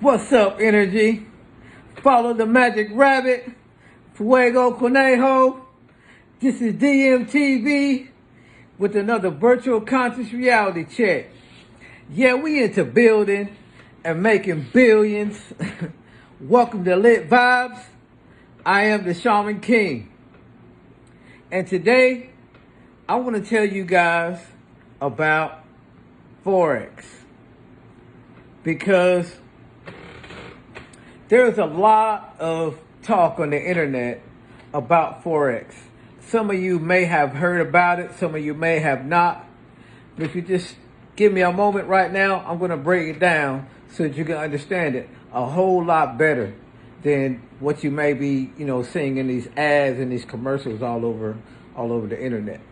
What's up, energy? Follow the magic rabbit. Fuego Conejo. This is DMTV with another virtual conscious reality check. Yeah, we into building and making billions. Welcome to Lit Vibes. I am the Shaman King. And today, I want to tell you guys about Forex. Because there's a lot of talk on the internet about Forex. Some of you may have heard about it, some of you may have not. But if you just give me a moment right now, I'm going to break it down so that you can understand it a whole lot better than what you may be, seeing in these ads and these commercials all over the internet.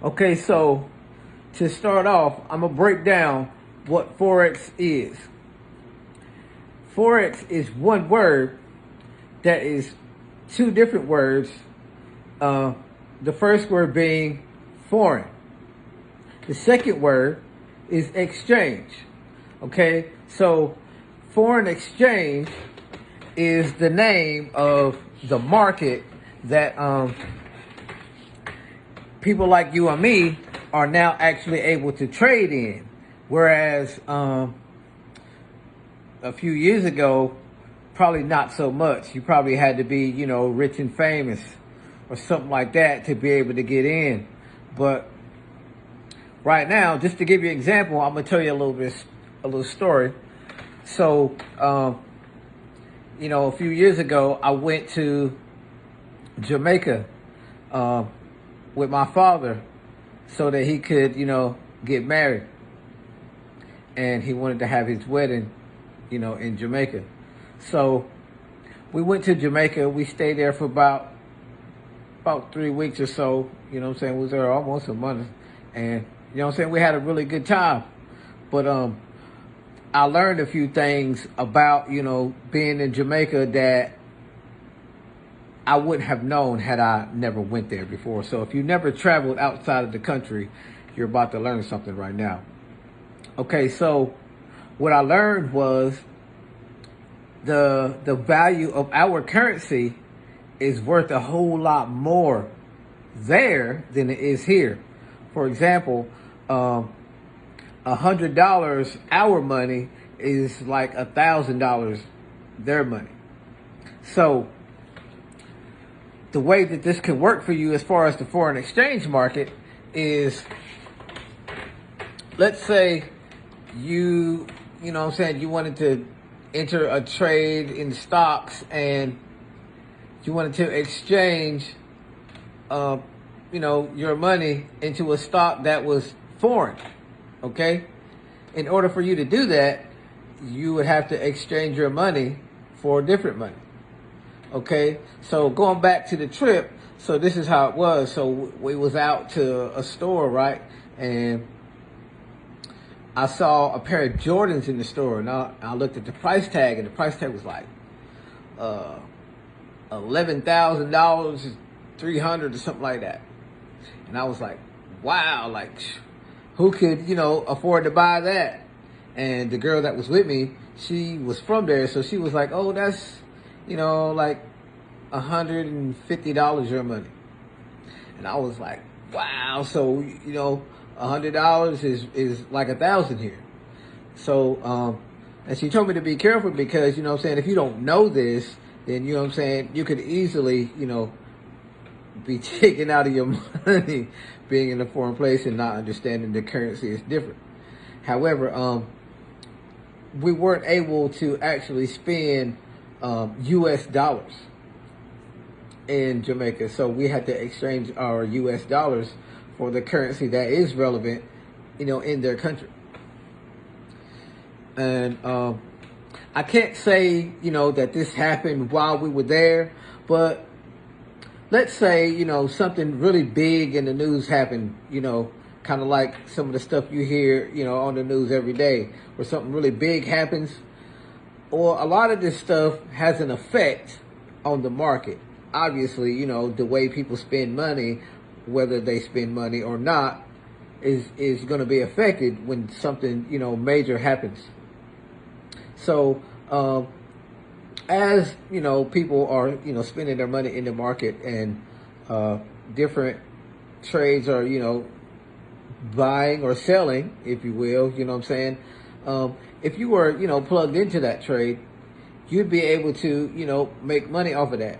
Okay, so to start off, I'm going to break down what Forex is. Forex is one word that is two different words. The first word being foreign. The second word is exchange. Okay, so foreign exchange is the name of the market that people like you and me are now actually able to trade in. Whereas a few years ago, probably not so much. You probably had to be, rich and famous or something like that to be able to get in. But right now, just to give you an example, I'm going to tell you a little story. So, a few years ago, I went to Jamaica with my father so that he could, get married. And he wanted to have his wedding, in Jamaica. So we went to Jamaica. We stayed there for about 3 weeks or so. We was there almost a month. And, we had a really good time. But I learned a few things about, being in Jamaica that I wouldn't have known had I never went there before. So if you never traveled outside of the country, you're about to learn something right now. Okay, so what I learned was the value of our currency is worth a whole lot more there than it is here. For example, $100 our money is like $1,000 their money. So the way that this can work for you as far as the foreign exchange market is, let's say you wanted to enter a trade in stocks and you wanted to exchange, your money into a stock that was foreign, okay? In order for you to do that, you would have to exchange your money for different money, okay? So going back to the trip, so this is how it was. So we was out to a store, right? And I saw a pair of Jordans in the store, and I looked at the price tag, and the price tag was like $11,000, $300 or something like that. And I was like, wow, like who could, afford to buy that? And the girl that was with me, she was from there, so she was like, oh, that's, like $150 your money. And I was like, wow, so, $100 is like 1,000 here. So, and she told me to be careful because, if you don't know this, then, you could easily, be taken out of your money being in a foreign place and not understanding the currency is different. However, we weren't able to actually spend U.S. dollars in Jamaica. So we had to exchange our U.S. dollars for the currency that is relevant, in their country. And I can't say, that this happened while we were there, but let's say, something really big in the news happened, kind of like some of the stuff you hear, on the news every day, where something really big happens, or a lot of this stuff has an effect on the market. Obviously, the way people spend money, whether they spend money or not, is going to be affected when something, major happens. So, as you know, people are spending their money in the market, and different trades are buying or selling, if you will. You know what I'm saying? If you were plugged into that trade, you'd be able to make money off of that.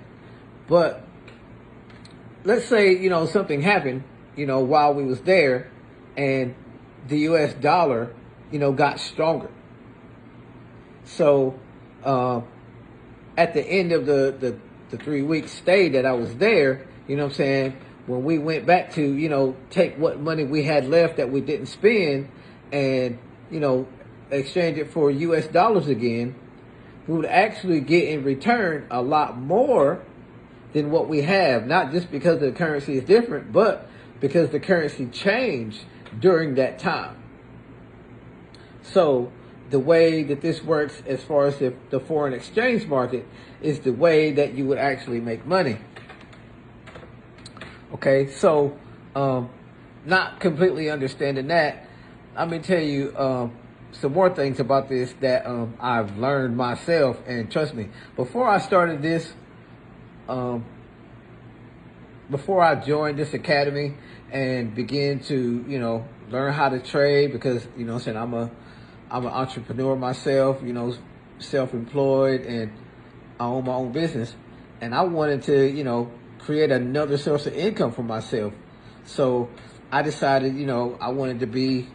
But let's say something happened while we was there, and the U.S. dollar got stronger. So at the end of the 3 week stay that I was there, you know what I'm saying, when we went back to take what money we had left that we didn't spend, and exchange it for U.S. dollars again, we would actually get in return a lot more than what we have. Not just because the currency is different, but because the currency changed during that time. So the way that this works as far as the foreign exchange market is the way that you would actually make money. Okay, so not completely understanding that, let me tell you some more things about this that I've learned myself. And trust me, before I started this, before I joined this academy and began to learn how to trade, because I'm saying I'm an entrepreneur myself, self-employed, and I own my own business, and I wanted to create another source of income for myself. So I decided I wanted to be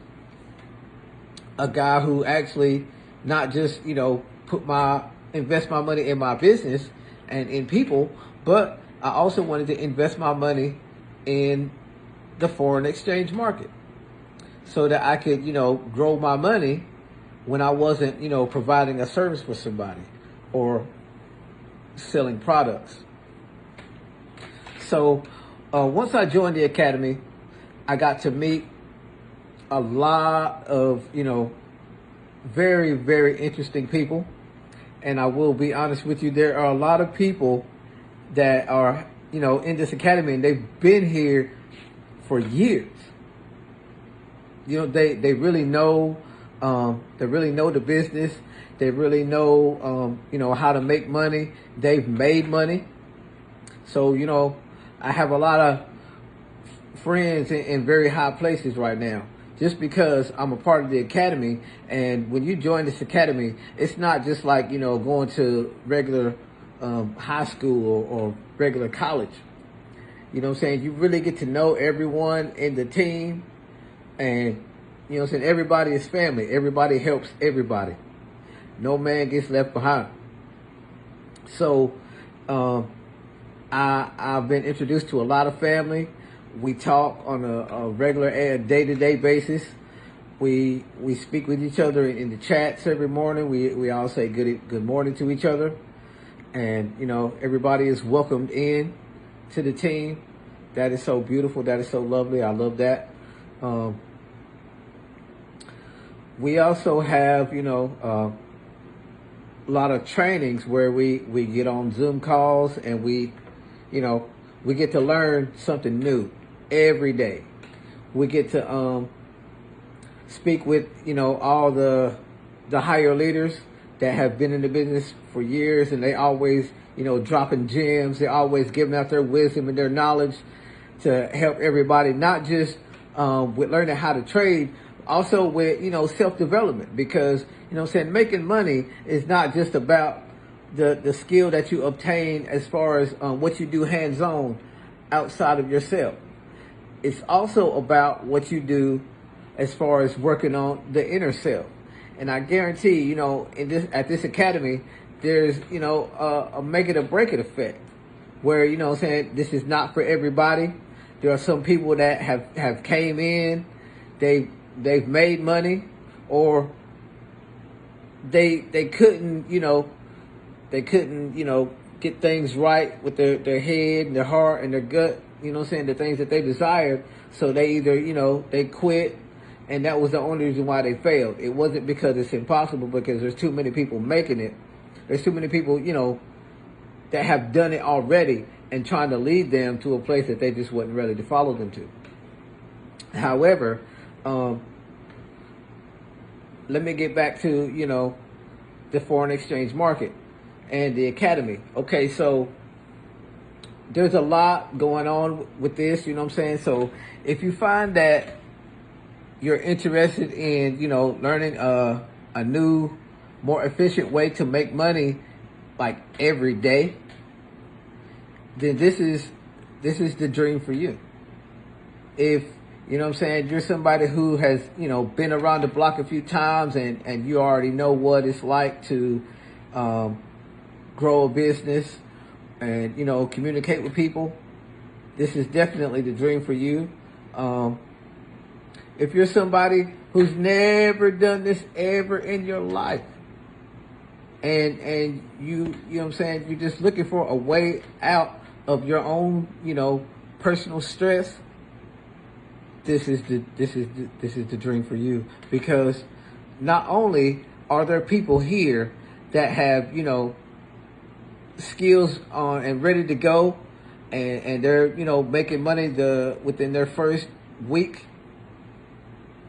a guy who actually not just invest my money in my business and in people, but I also wanted to invest my money in the foreign exchange market, so that I could grow my money when I wasn't providing a service for somebody or selling products. So once I joined the academy, I got to meet a lot of very, very interesting people. And I will be honest with you, there are a lot of people that are in this academy, and they've been here for years. They really know the business. They really know how to make money. They've made money. So I have a lot of friends in very high places right now, just because I'm a part of the academy. And when you join this academy, it's not just like going to regular high school or regular college. You know what I'm saying? You really get to know everyone in the team, and what I'm saying, everybody is family. Everybody helps everybody. No man gets left behind. So I've been introduced to a lot of family. We talk on a regular day-to-day basis. We speak with each other in the chats every morning. We all say good morning to each other. And everybody is welcomed in to the team. That is so beautiful. That is so lovely. I love that. We also have a lot of trainings where we get on Zoom calls, and we get to learn something new every day. We get to speak with all the higher leaders that have been in the business for years, and they always dropping gems. They're always giving out their wisdom and their knowledge to help everybody, not just with learning how to trade, also with self-development. Because making money is not just about the skill that you obtain as far as what you do hands-on outside of yourself. It's also about what you do as far as working on the inner self. And I guarantee, at this academy, there's a make it or break it effect, where this is not for everybody. There are some people that have came in, they've made money, or they couldn't get things right with their head and their heart and their gut, the things that they desired. So they either they quit, and that was the only reason why they failed. It wasn't because it's impossible, because there's too many people making it. There's too many people that have done it already, and trying to lead them to a place that they just wasn't ready to follow them to. However, let me get back to the foreign exchange market and the academy. Okay, so there's a lot going on with this, you know what I'm saying? So if you find that you're interested in, learning a new, more efficient way to make money like every day, then this is the dream for you. If, you're somebody who has, been around the block a few times and you already know what it's like to grow a business and, communicate with people, this is definitely the dream for you. If you're somebody who's never done this ever in your life, and you know what I'm saying, you're just looking for a way out of your own, personal stress, this is the dream for you. Because not only are there people here that have, skills on and ready to go, and they're, making money within their first week.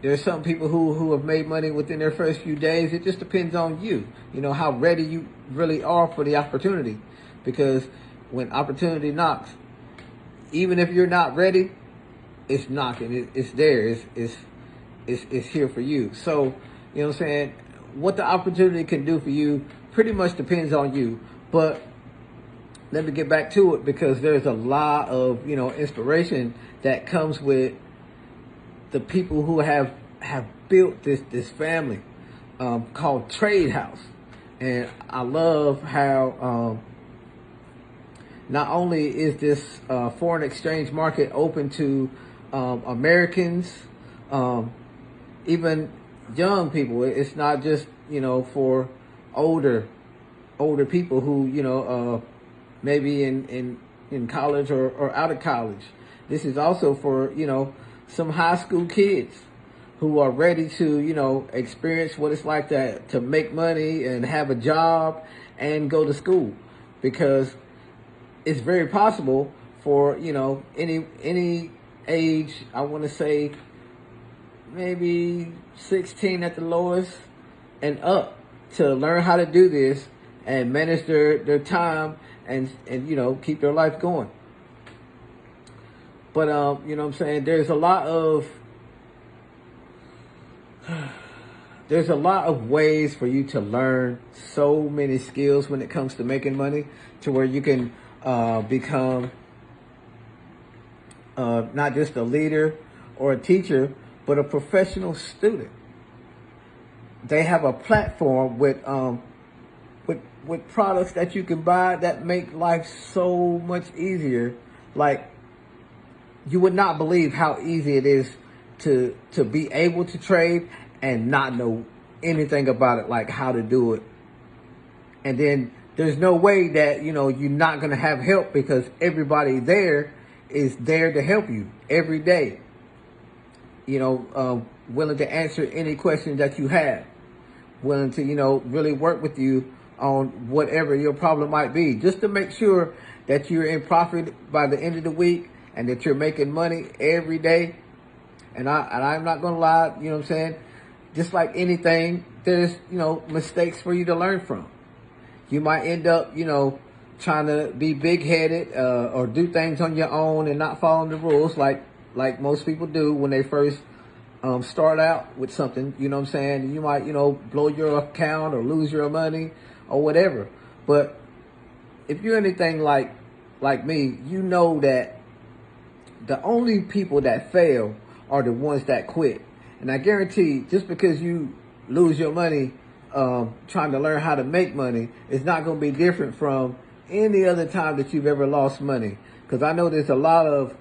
There's some people who have made money within their first few days. It just depends on you, how ready you really are for the opportunity. Because when opportunity knocks, even if you're not ready, it's knocking. It's there. It's here for you. So, you know what I'm saying? What the opportunity can do for you pretty much depends on you. But let me get back to it, because there's a lot of, inspiration that comes with the people who have built this family called Trade House. And I love how not only is this foreign exchange market open to Americans, even young people. It's not just, for older people who, maybe in college or out of college. This is also for, some high school kids who are ready to, experience what it's like to make money and have a job and go to school. Because it's very possible for, any age, I want to say maybe 16 at the lowest and up, to learn how to do this and manage their time and keep their life going. But, you know what I'm saying, there's a lot of ways for you to learn so many skills when it comes to making money, to where you can become not just a leader or a teacher, but a professional student. They have a platform with products that you can buy that make life so much easier. Like, you would not believe how easy it is to be able to trade and not know anything about it, like how to do it. And then there's no way that, you're not going to have help, because everybody there is there to help you every day. Willing to answer any question that you have. Willing to, really work with you on whatever your problem might be, just to make sure that you're in profit by the end of the week and that you're making money every day. And I'm not going to lie, you know what I'm saying? Just like anything, there's, mistakes for you to learn from. You might end up, trying to be big-headed or do things on your own and not following the rules like most people do when they first start out with something, you know what I'm saying? You might, blow your account or lose your money or whatever. But if you're anything like me, you know that the only people that fail are the ones that quit. And I guarantee, just because you lose your money trying to learn how to make money, it's not going to be different from any other time that you've ever lost money. Because I know there's a lot of,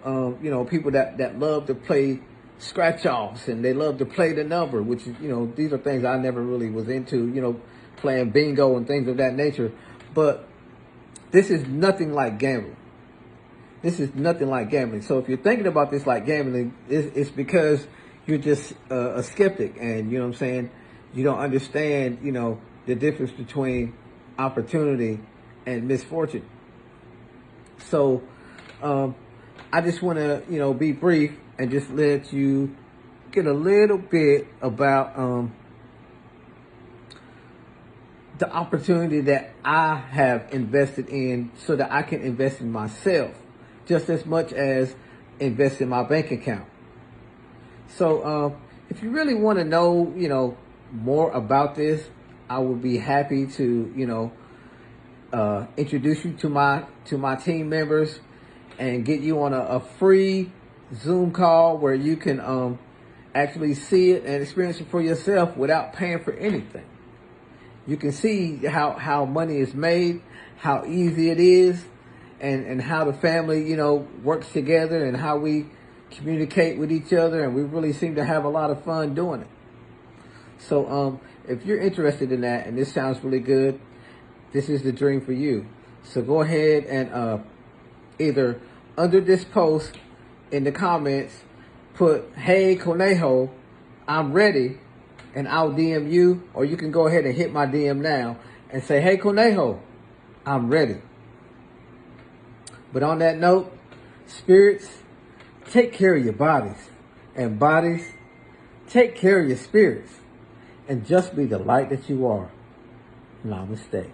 people that love to play scratch-offs, and they love to play the number, which is, these are things I never really was into, playing bingo and things of that nature. But this is nothing like gambling. This is nothing like gambling. So if you're thinking about this like gambling, it's because you're just a skeptic, and, you know what I'm saying, you don't understand, the difference between opportunity and misfortune. So I just want to, be brief and just let you get a little bit about the opportunity that I have invested in so that I can invest in myself just as much as invest in my bank account. So if you really want to know, more about this, I would be happy to, introduce you to my team members and get you on a free Zoom call where you can actually see it and experience it for yourself without paying for anything. You can see how money is made, how easy it is, and how the family, works together and how we communicate with each other. And we really seem to have a lot of fun doing it. So if you're interested in that and this sounds really good, this is the dream for you. So go ahead and either under this post in the comments, put, "Hey Conejo, I'm ready," and I'll DM you, or you can go ahead and hit my DM now and say, "Hey Conejo, I'm ready." But on that note, spirits, take care of your bodies, and bodies, take care of your spirits, and just be the light that you are. Namaste.